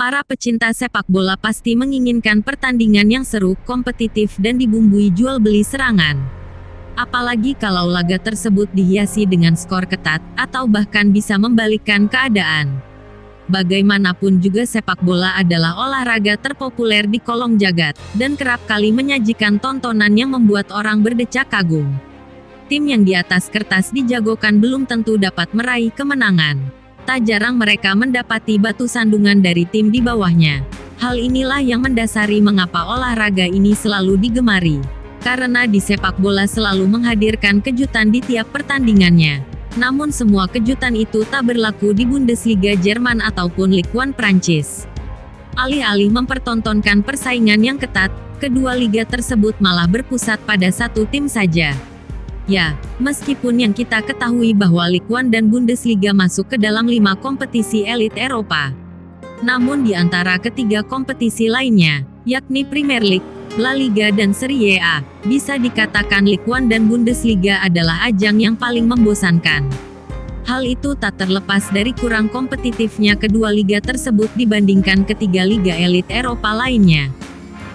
Para pecinta sepak bola pasti menginginkan pertandingan yang seru, kompetitif dan dibumbui jual beli serangan. Apalagi kalau laga tersebut dihiasi dengan skor ketat, atau bahkan bisa membalikkan keadaan. Bagaimanapun juga sepak bola adalah olahraga terpopuler di kolong jagat, dan kerap kali menyajikan tontonan yang membuat orang berdecak kagum. Tim yang di atas kertas dijagokan belum tentu dapat meraih kemenangan. Tak jarang mereka mendapati batu sandungan dari tim di bawahnya. Hal inilah yang mendasari mengapa olahraga ini selalu digemari. Karena di sepak bola selalu menghadirkan kejutan di tiap pertandingannya. Namun semua kejutan itu tak berlaku di Bundesliga Jerman ataupun Ligue 1 Prancis. Alih-alih mempertontonkan persaingan yang ketat, kedua liga tersebut malah berpusat pada satu tim saja. Ya, meskipun yang kita ketahui bahwa Ligue 1 dan Bundesliga masuk ke dalam 5 kompetisi elit Eropa. Namun di antara ketiga kompetisi lainnya, yakni Premier League, La Liga dan Serie A, bisa dikatakan Ligue 1 dan Bundesliga adalah ajang yang paling membosankan. Hal itu tak terlepas dari kurang kompetitifnya kedua liga tersebut dibandingkan ketiga liga elit Eropa lainnya.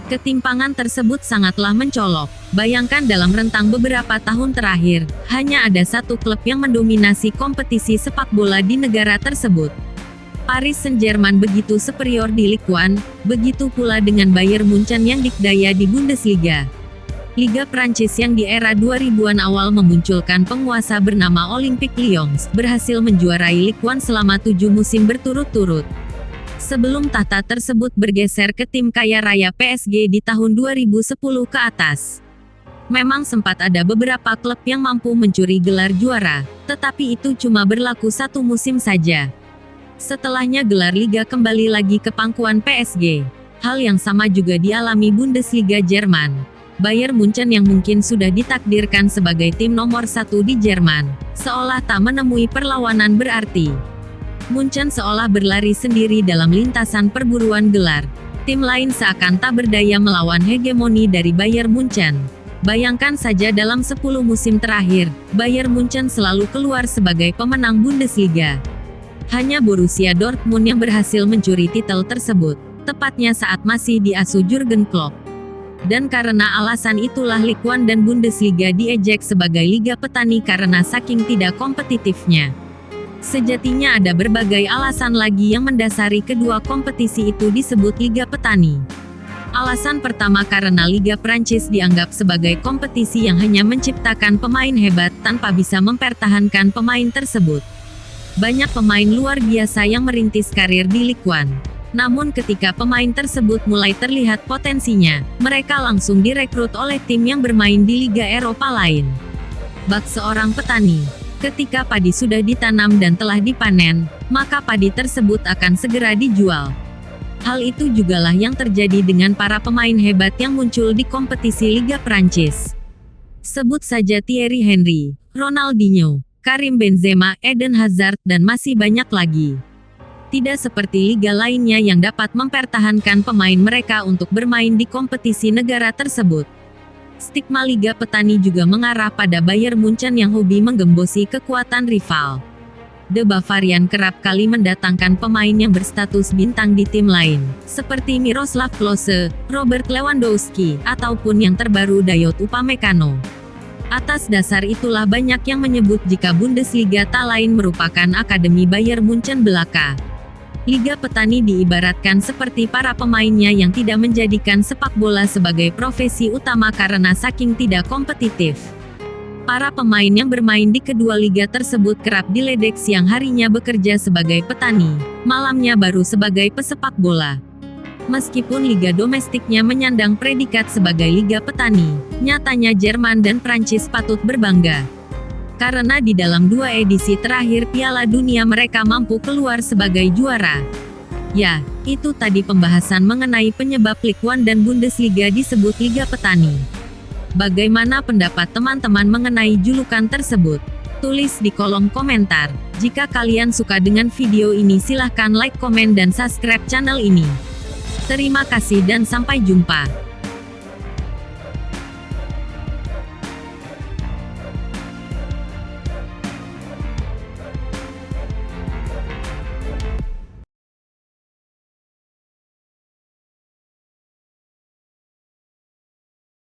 Ketimpangan tersebut sangatlah mencolok. Bayangkan dalam rentang beberapa tahun terakhir, hanya ada satu klub yang mendominasi kompetisi sepak bola di negara tersebut. Paris Saint-Germain begitu superior di Ligue 1, begitu pula dengan Bayern Munchen yang dikdaya di Bundesliga. Liga Prancis yang di era 2000-an awal memunculkan penguasa bernama Olympique Lyon, berhasil menjuarai Ligue 1 selama 7 musim berturut-turut. Sebelum tahta tersebut bergeser ke tim kaya raya PSG di tahun 2010 ke atas. Memang sempat ada beberapa klub yang mampu mencuri gelar juara, tetapi itu cuma berlaku satu musim saja. Setelahnya gelar liga kembali lagi ke pangkuan PSG. Hal yang sama juga dialami Bundesliga Jerman. Bayern Munchen yang mungkin sudah ditakdirkan sebagai tim nomor 1 di Jerman, seolah tak menemui perlawanan berarti. Munchen seolah berlari sendiri dalam lintasan perburuan gelar. Tim lain seakan tak berdaya melawan hegemoni dari Bayern Munchen. Bayangkan saja dalam 10 musim terakhir, Bayern Munchen selalu keluar sebagai pemenang Bundesliga. Hanya Borussia Dortmund yang berhasil mencuri titel tersebut, tepatnya saat masih diasuh Jurgen Klopp. Dan karena alasan itulah Ligue 1 dan Bundesliga diejek sebagai liga petani karena saking tidak kompetitifnya. Sejatinya ada berbagai alasan lagi yang mendasari kedua kompetisi itu disebut Liga Petani. Alasan pertama karena Liga Prancis dianggap sebagai kompetisi yang hanya menciptakan pemain hebat tanpa bisa mempertahankan pemain tersebut. Banyak pemain luar biasa yang merintis karir di Ligue 1. Namun ketika pemain tersebut mulai terlihat potensinya, mereka langsung direkrut oleh tim yang bermain di Liga Eropa lain. Bak seorang petani. Ketika padi sudah ditanam dan telah dipanen, maka padi tersebut akan segera dijual. Hal itu jugalah yang terjadi dengan para pemain hebat yang muncul di kompetisi Liga Prancis. Sebut saja Thierry Henry, Ronaldinho, Karim Benzema, Eden Hazard, dan masih banyak lagi. Tidak seperti liga lainnya yang dapat mempertahankan pemain mereka untuk bermain di kompetisi negara tersebut. Stigma Liga Petani juga mengarah pada Bayern Munchen yang hobi menggembosi kekuatan rival. The Bavarian kerap kali mendatangkan pemain yang berstatus bintang di tim lain, seperti Miroslav Klose, Robert Lewandowski, ataupun yang terbaru Dayot Upamecano. Atas dasar itulah banyak yang menyebut jika Bundesliga tak lain merupakan akademi Bayern Munchen belaka. Liga Petani diibaratkan seperti para pemainnya yang tidak menjadikan sepak bola sebagai profesi utama karena saking tidak kompetitif. Para pemain yang bermain di kedua liga tersebut kerap diledek siang harinya bekerja sebagai petani, malamnya baru sebagai pesepak bola. Meskipun liga domestiknya menyandang predikat sebagai Liga Petani, nyatanya Jerman dan Prancis patut berbangga. Karena di dalam 2 edisi terakhir Piala Dunia mereka mampu keluar sebagai juara. Ya, itu tadi pembahasan mengenai penyebab Ligue 1 dan Bundesliga disebut Liga Petani. Bagaimana pendapat teman-teman mengenai julukan tersebut? Tulis di kolom komentar. Jika kalian suka dengan video ini silahkan like, komen dan subscribe channel ini. Terima kasih dan sampai jumpa.